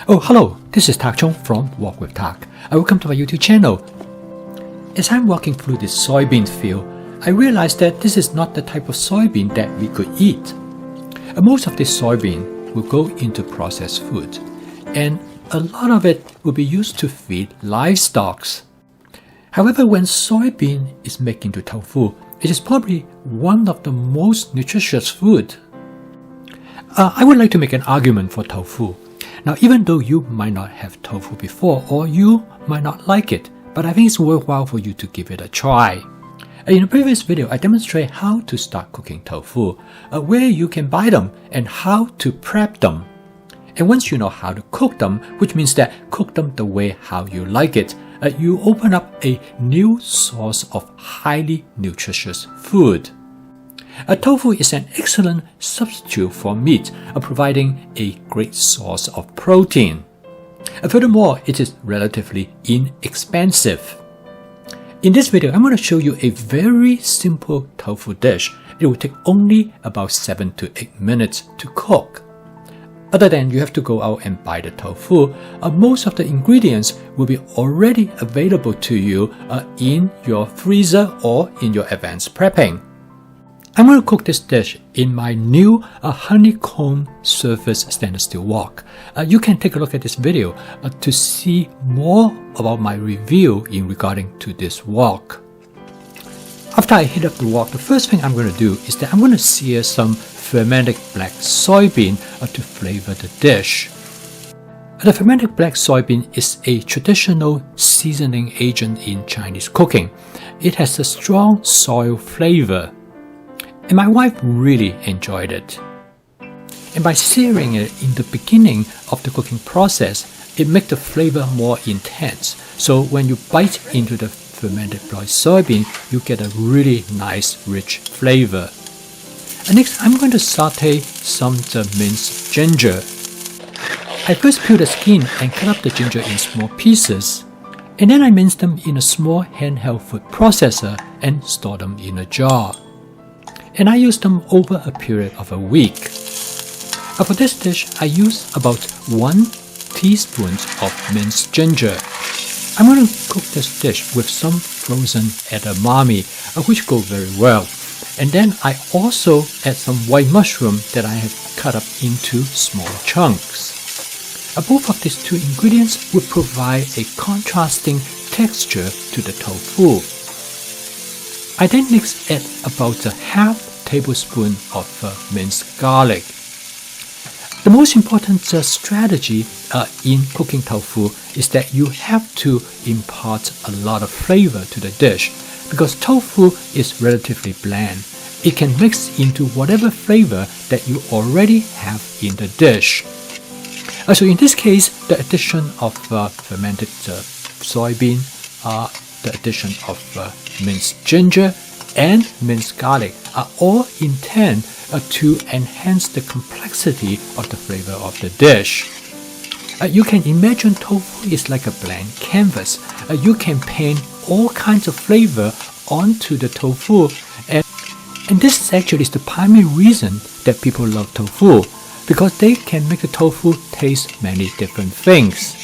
Oh, hello, this is Tak Chung from Walk with Tak. Welcome to my YouTube channel. As I'm walking through this soybean field, I realized that this is not the type of soybean that we could eat. Most of this soybean will go into processed food, and a lot of it will be used to feed livestock. However, when soybean is made into tofu, it is probably one of the most nutritious food. I would like to make an argument for tofu. Now, even though you might not have tofu before or you might not like it, but I think it's worthwhile for you to give it a try. In a previous video, I demonstrate how to start cooking tofu, where you can buy them and how to prep them. And once you know how to cook them, which means that cook them the way how you like it, you open up a new source of highly nutritious food. Tofu is an excellent substitute for meat, providing a great source of protein. Furthermore, it is relatively inexpensive. In this video, I'm going to show you a very simple tofu dish. It will take only about 7 to 8 minutes to cook. Other than you have to go out and buy the tofu, most of the ingredients will be already available to you in your freezer or in your advanced prepping. I'm going to cook this dish in my new honeycomb surface stainless steel wok. You can take a look at this video to see more about my review in regarding to this wok. After I heat up the wok, the first thing I'm going to do is that I'm going to sear some fermented black soybean to flavor the dish. The fermented black soybean is a traditional seasoning agent in Chinese cooking. It has a strong soy flavor, and my wife really enjoyed it. And by searing it in the beginning of the cooking process, it makes the flavor more intense. So when you bite into the fermented black soybean, you get a really nice, rich flavor. And next, I'm going to saute some minced ginger. I first peel the skin and cut up the ginger in small pieces. And then I mince them in a small handheld food processor and store them in a jar. And I use them over a period of a week. For this dish, I use about 1 teaspoon of minced ginger. I'm going to cook this dish with some frozen edamame, which go very well. And then I also add some white mushroom that I have cut up into small chunks. Both of these two ingredients will provide a contrasting texture to the tofu. I then next add about a half tablespoon of minced garlic. The most important strategy in cooking tofu is that you have to impart a lot of flavor to the dish, because tofu is relatively bland. It can mix into whatever flavor that you already have in the dish. So in this case, the addition of fermented soybean, the addition of minced ginger, and minced garlic are all intended to enhance the complexity of the flavor of the dish. You can imagine tofu is like a blank canvas. You can paint all kinds of flavor onto the tofu, and this is actually the primary reason that people love tofu, because they can make the tofu taste many different things.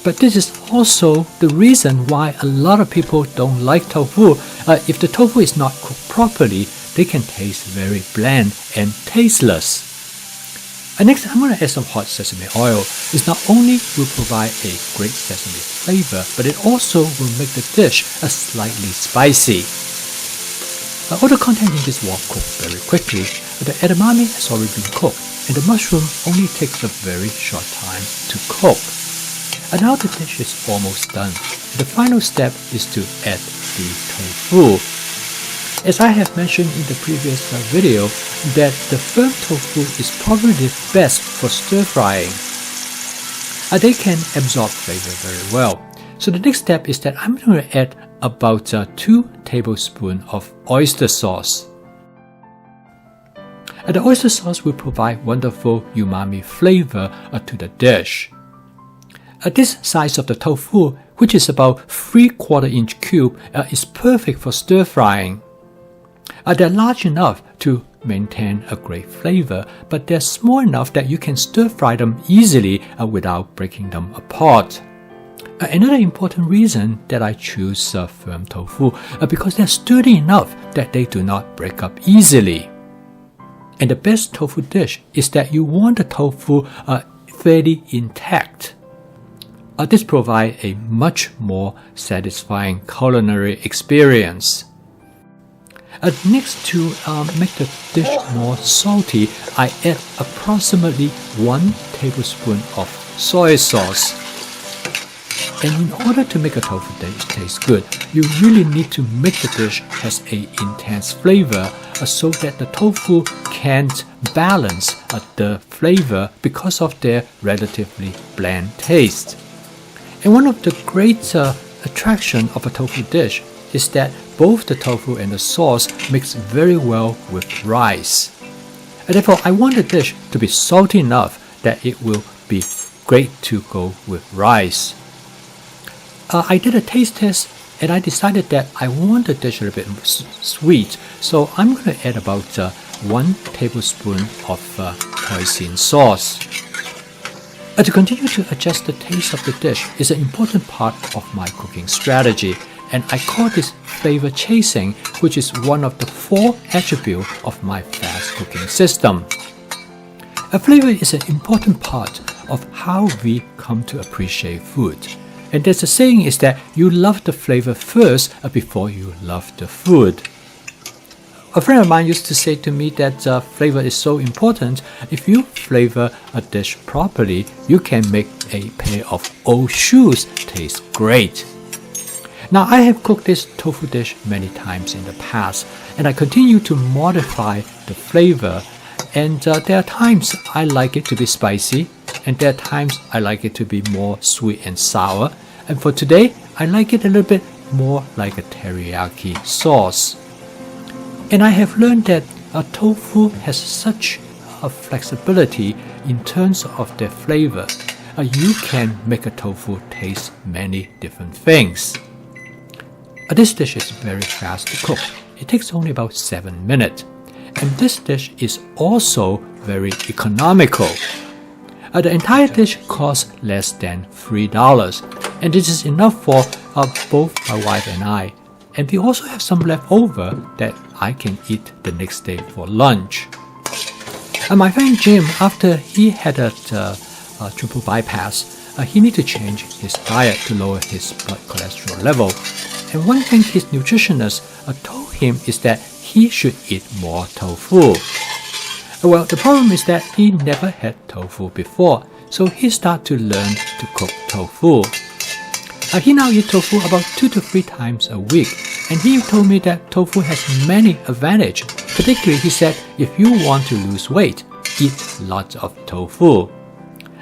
But this is also the reason why a lot of people don't like tofu. If the tofu is not cooked properly, they can taste very bland and tasteless. Next, I'm going to add some hot sesame oil. It not only will provide a great sesame flavor, but it also will make the dish slightly spicy. All the content in this wok cook very quickly. The edamame has already been cooked, and the mushroom only takes a very short time to cook. And now the dish is almost done. The final step is to add the tofu. As I have mentioned in the previous video, that the firm tofu is probably the best for stir frying. They can absorb flavor very well. So the next step is that I'm going to add about 2 tablespoons of oyster sauce. The oyster sauce will provide wonderful umami flavor to the dish. This size of the tofu, which is about 3/4 inch cube, is perfect for stir frying. They're large enough to maintain a great flavor, but they're small enough that you can stir-fry them easily without breaking them apart. Another important reason that I choose firm tofu because they're sturdy enough that they do not break up easily. And the best tofu dish is that you want the tofu fairly intact. This provides a much more satisfying culinary experience. Next, to make the dish more salty, I add approximately 1 tablespoon of soy sauce. And in order to make a tofu dish taste good, you really need to make the dish has an intense flavor so that the tofu can't balance the flavor because of their relatively bland taste. And one of the great attractions of a tofu dish is that both the tofu and the sauce mix very well with rice. And therefore, I want the dish to be salty enough that it will be great to go with rice. I did a taste test and I decided that I want the dish a little bit sweet, so I'm going to add about 1 tablespoon of hoisin sauce. To continue to adjust the taste of the dish is an important part of my cooking strategy, and I call this flavor chasing, which is one of the 4 attributes of my fast cooking system. A flavor is an important part of how we come to appreciate food. And there's a saying is that you love the flavor first before you love the food. A friend of mine used to say to me that flavor is so important. If you flavor a dish properly, you can make a pair of old shoes taste great. Now, I have cooked this tofu dish many times in the past, and I continue to modify the flavor. And there are times I like it to be spicy, and there are times I like it to be more sweet and sour. And for today, I like it a little bit more like a teriyaki sauce. And I have learned that tofu has such a flexibility in terms of their flavor. You can make a tofu taste many different things. This dish is very fast to cook. It takes only about 7 minutes. And this dish is also very economical. The entire dish costs less than $3, and this is enough for both my wife and I. And we also have some left over that I can eat the next day for lunch. My friend Jim, after he had a triple bypass, he needed to change his diet to lower his blood cholesterol level. And one thing his nutritionist told him is that he should eat more tofu. Well, the problem is that he never had tofu before, so he started to learn to cook tofu. He now eats tofu about 2 to 3 times a week, and he told me that tofu has many advantages. Particularly, he said, if you want to lose weight, eat lots of tofu.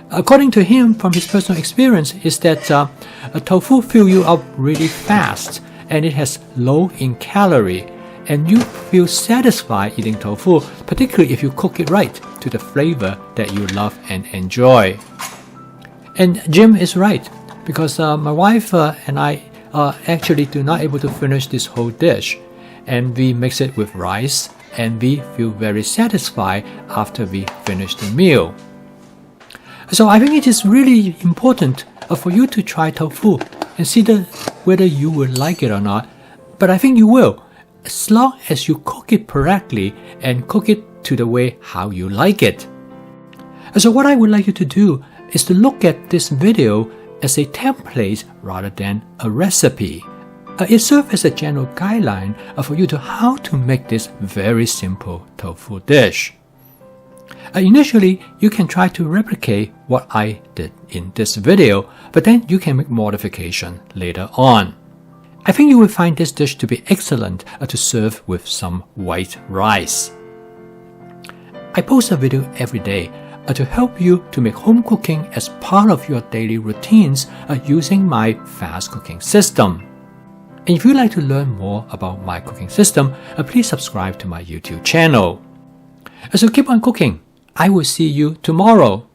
According to him, from his personal experience, is that tofu fills you up really fast, and it has low in calorie, and you feel satisfied eating tofu, particularly if you cook it right to the flavor that you love and enjoy. And Jim is right, because my wife and I actually do not able to finish this whole dish, and we mix it with rice, and we feel very satisfied after we finish the meal. So I think it is really important for you to try tofu and see whether you will like it or not. But I think you will, as long as you cook it correctly and cook it to the way how you like it. So what I would like you to do is to look at this video as a template rather than a recipe. It serves as a general guideline for you to how to make this very simple tofu dish. Initially, you can try to replicate what I did in this video, but then you can make modification later on. I think you will find this dish to be excellent to serve with some white rice. I post a video every day to help you to make home cooking as part of your daily routines using my fast cooking system. And if you'd like to learn more about my cooking system, please subscribe to my YouTube channel. So keep on cooking. I will see you tomorrow.